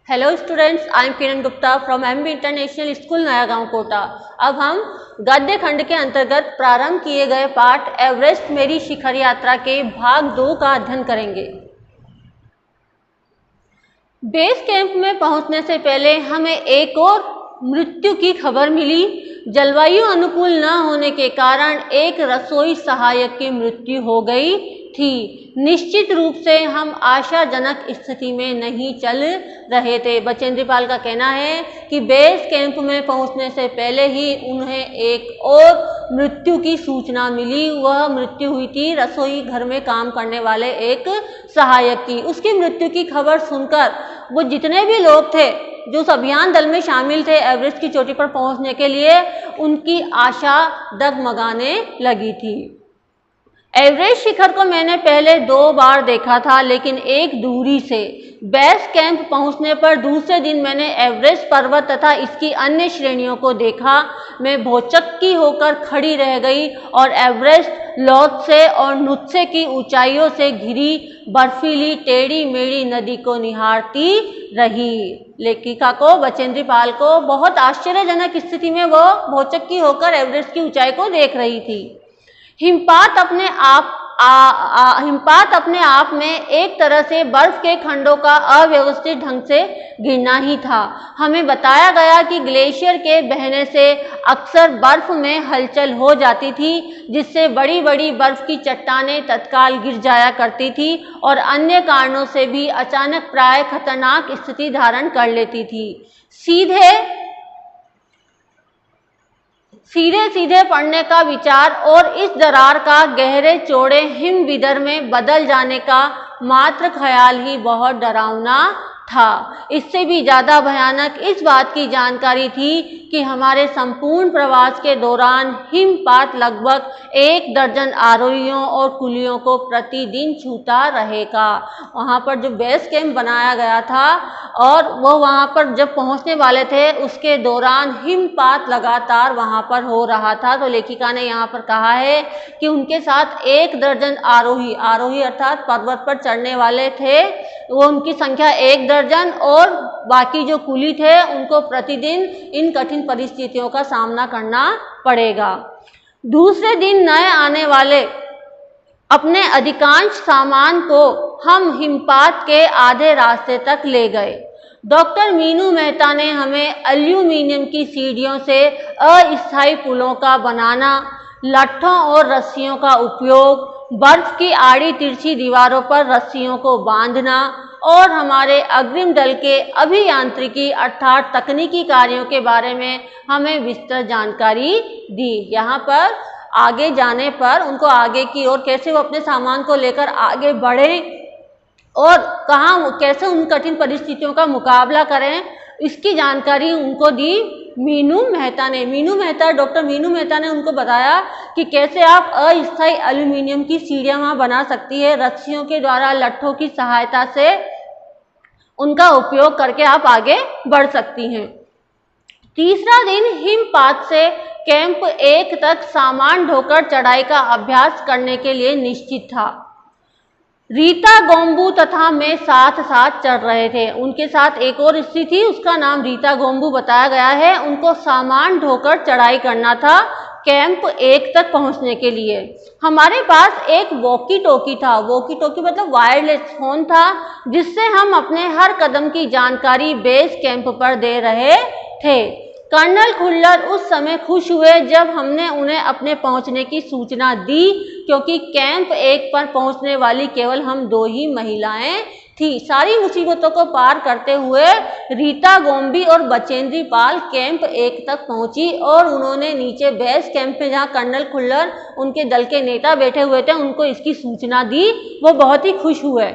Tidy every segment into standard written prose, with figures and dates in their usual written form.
Hello students, I am Kiran Gupta from MB international school नया गांव कोटा। अब हम गद्य खंड के अंतर्गत प्रारंभ किए गए पाठ एवरेस्ट मेरी शिखर यात्रा के भाग 2 का अध्ययन करेंगे। बेस कैंप में पहुंचने से पहले हमें एक और मृत्यु की खबर मिली। जलवायु अनुकूल न होने के कारण एक रसोई सहायक की मृत्यु हो गई थी। निश्चित रूप से हम आशाजनक स्थिति में नहीं चल रहे थे। बचेंद्र पाल का कहना है कि बेस कैंप में पहुंचने से पहले ही उन्हें एक और मृत्यु की सूचना मिली। वह मृत्यु हुई थी रसोई घर में काम करने वाले एक सहायक की। उसकी मृत्यु की खबर सुनकर वो जितने भी लोग थे जो उस अभियान दल में शामिल थे एवरेस्ट की चोटी पर पहुंचने के लिए, उनकी आशा डगमगाने लगी थी। एवरेस्ट शिखर को मैंने पहले 2 बार देखा था, लेकिन एक दूरी से। बेस कैंप पहुंचने पर दूसरे दिन मैंने एवरेस्ट पर्वत तथा इसकी अन्य श्रेणियों को देखा। मैं भौचक्की होकर खड़ी रह गई और एवरेस्ट लोत्से और नुत्से की ऊंचाइयों से घिरी बर्फीली टेढ़ी मेढ़ी नदी को निहारती रही। लेखिका को बचेंद्र पाल को बहुत आश्चर्यजनक स्थिति में वो भौचक्की होकर एवरेस्ट की ऊंचाई को देख रही थी। हिमपात अपने आप में एक तरह से बर्फ के खंडों का अव्यवस्थित ढंग से गिरना ही था। हमें बताया गया कि ग्लेशियर के बहने से अक्सर बर्फ में हलचल हो जाती थी, जिससे बड़ी बड़ी बर्फ की चट्टानें तत्काल गिर जाया करती थी और अन्य कारणों से भी अचानक प्राय खतरनाक स्थिति धारण कर लेती थी। सीधे पड़ने का विचार और इस दरार का गहरे चौड़े हिम विदर में बदल जाने का मात्र ख्याल ही बहुत डरावना था। इससे भी ज्यादा भयानक इस बात की जानकारी थी कि हमारे संपूर्ण प्रवास के दौरान हिमपात लगभग 1 दर्जन आरोहियों और कुलियों को प्रतिदिन छूता रहेगा। वहां पर जो बेस कैंप बनाया गया था और वो वहां पर जब पहुंचने वाले थे उसके दौरान हिमपात लगातार वहां पर हो रहा था। तो लेखिका ने यहाँ पर कहा है कि उनके साथ 1 दर्जन आरोही अर्थात पर्वत पर चढ़ने वाले थे, वो उनकी संख्या 1 दर्जन और बाकी जो कुली थे उनको प्रतिदिन इन कठिन परिस्थितियों का सामना करना पड़ेगा। दूसरे दिन नए आने वाले अपने अधिकांश सामान को हम हिमपात के आधे रास्ते तक ले गए। डॉक्टर मीनू मेहता ने हमें एल्यूमीनियम की सीढ़ियों से अस्थायी पुलों का बनाना, लट्ठों और रस्सियों का उपयोग, बर्फ की आड़ी तिरछी दीवारों पर रस्सियों को बांधना और हमारे अग्रिम दल के अभियांत्रिकी अर्थात तकनीकी कार्यों के बारे में हमें विस्तृत जानकारी दी। यहाँ पर आगे जाने पर उनको आगे की ओर कैसे वो अपने सामान को लेकर आगे बढ़े और कैसे उन कठिन परिस्थितियों का मुकाबला करें, इसकी जानकारी उनको दी डॉक्टर मीनू मेहता ने उनको बताया कि कैसे आप अस्थायी एल्यूमीनियम की सीढ़ियां वहां बना सकती है। रस्सियों के द्वारा लट्ठों की सहायता से उनका उपयोग करके आप आगे बढ़ सकती हैं। तीसरा दिन हिमपात से कैंप 1 तक सामान ढोकर चढ़ाई का अभ्यास करने के लिए निश्चित था। रीता गोम्बू तथा मैं साथ साथ चढ़ रहे थे। उनके साथ एक और स्त्री थी, उसका नाम रीता गोम्बू बताया गया है। उनको सामान ढोकर चढ़ाई करना था कैंप 1 तक पहुंचने के लिए। हमारे पास एक वॉकी टॉकी था। वॉकी टॉकी मतलब वायरलेस फोन था, जिससे हम अपने हर कदम की जानकारी बेस कैंप पर दे रहे थे। कर्नल खुल्लर उस समय खुश हुए जब हमने उन्हें अपने पहुंचने की सूचना दी, क्योंकि कैंप 1 पर पहुंचने वाली केवल हम 2 ही महिलाएं थी। सारी मुसीबतों को पार करते हुए रीता गोम्बी और बचेंद्री पाल कैंप 1 तक पहुंची और उन्होंने नीचे बेस कैंप में जहां कर्नल खुल्लर उनके दल के नेता बैठे हुए थे उनको इसकी सूचना दी। वो बहुत ही खुश हुए।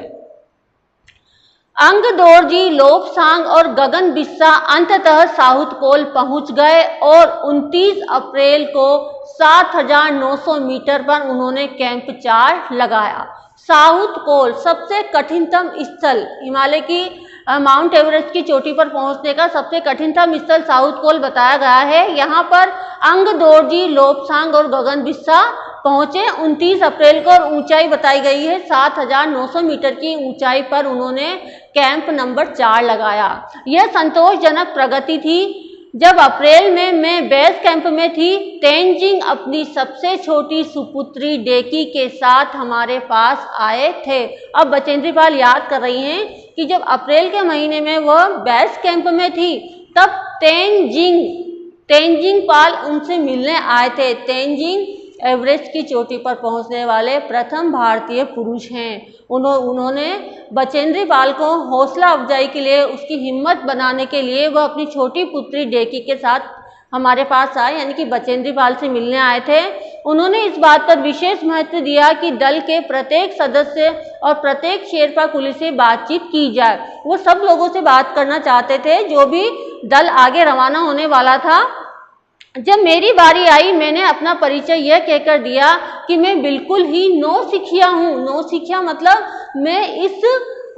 अंगदोरजी, लोपसांग और गगन बिस्सा अंततः साउथ पोल पहुंच गए और 29 अप्रैल को 7900 मीटर पर उन्होंने कैंप 4 लगाया। साउथ पोल सबसे कठिनतम स्थल, हिमालय की माउंट एवरेस्ट की चोटी पर पहुंचने का सबसे कठिनतम स्थल साउथ पोल बताया गया है। यहाँ पर अंगदोरजी, लोपसांग और गगन बिस्सा पहुंचे 29 अप्रैल को और ऊंचाई बताई गई है 7,900 मीटर की ऊंचाई पर उन्होंने कैंप नंबर 4 लगाया। यह संतोषजनक प्रगति थी। जब अप्रैल में मैं बेस कैंप में थी, तेनजिंग अपनी सबसे छोटी सुपुत्री डेकी के साथ हमारे पास आए थे। अब बचेंद्री पाल याद कर रही हैं कि जब अप्रैल के महीने में वह बेस कैंप में थी, तब तेनजिंग पाल उनसे मिलने आए थे। तेनजिंग एवरेस्ट की चोटी पर पहुंचने वाले प्रथम भारतीय पुरुष हैं। उन्होंने बचेंद्री पाल को हौसला अफजाई के लिए, उसकी हिम्मत बनाने के लिए वह अपनी छोटी पुत्री डेकी के साथ हमारे पास आए, यानी कि बचेंद्री पाल से मिलने आए थे। उन्होंने इस बात पर विशेष महत्व दिया कि दल के प्रत्येक सदस्य और प्रत्येक शेरपा कुली से बातचीत की जाए। वो सब लोगों से बात करना चाहते थे, जो भी दल आगे रवाना होने वाला था। जब मेरी बारी आई, मैंने अपना परिचय यह कहकर दिया कि मैं बिल्कुल ही नौसिखिया हूँ। नौसिखिया मतलब मैं इस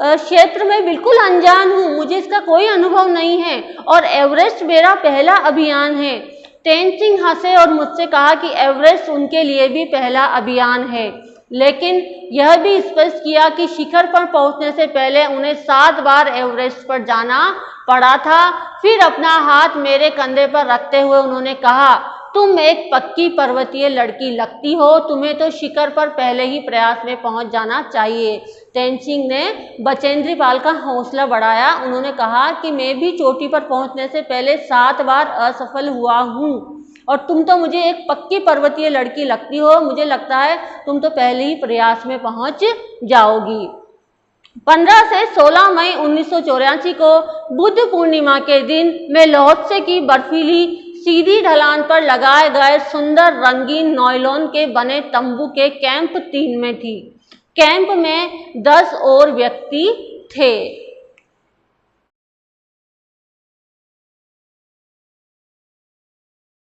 क्षेत्र में बिल्कुल अनजान हूँ, मुझे इसका कोई अनुभव नहीं है और एवरेस्ट मेरा पहला अभियान है। तेनजिंग हंसे और मुझसे कहा कि एवरेस्ट उनके लिए भी पहला अभियान है, लेकिन यह भी स्पष्ट किया कि शिखर पर पहुंचने से पहले उन्हें 7 बार एवरेस्ट पर जाना पड़ा था। फिर अपना हाथ मेरे कंधे पर रखते हुए उन्होंने कहा, तुम एक पक्की पर्वतीय लड़की लगती हो, तुम्हें तो शिखर पर पहले ही प्रयास में पहुंच जाना चाहिए। तेनजिंग ने बचेंद्री पाल का हौसला बढ़ाया। उन्होंने कहा कि मैं भी चोटी पर पहुंचने से पहले 7 बार असफल हुआ हूँ और तुम तो मुझे एक पक्की पर्वतीय लड़की लगती हो, मुझे लगता है तुम तो पहले ही प्रयास में पहुंच जाओगी। 15 से 16 मई 1984 को बुद्ध पूर्णिमा के दिन मैं ल्होत्से की बर्फीली सीधी ढलान पर लगाए गए सुंदर रंगीन नायलॉन के बने तंबू के कैंप 3 में थी। कैंप में 10 और व्यक्ति थे।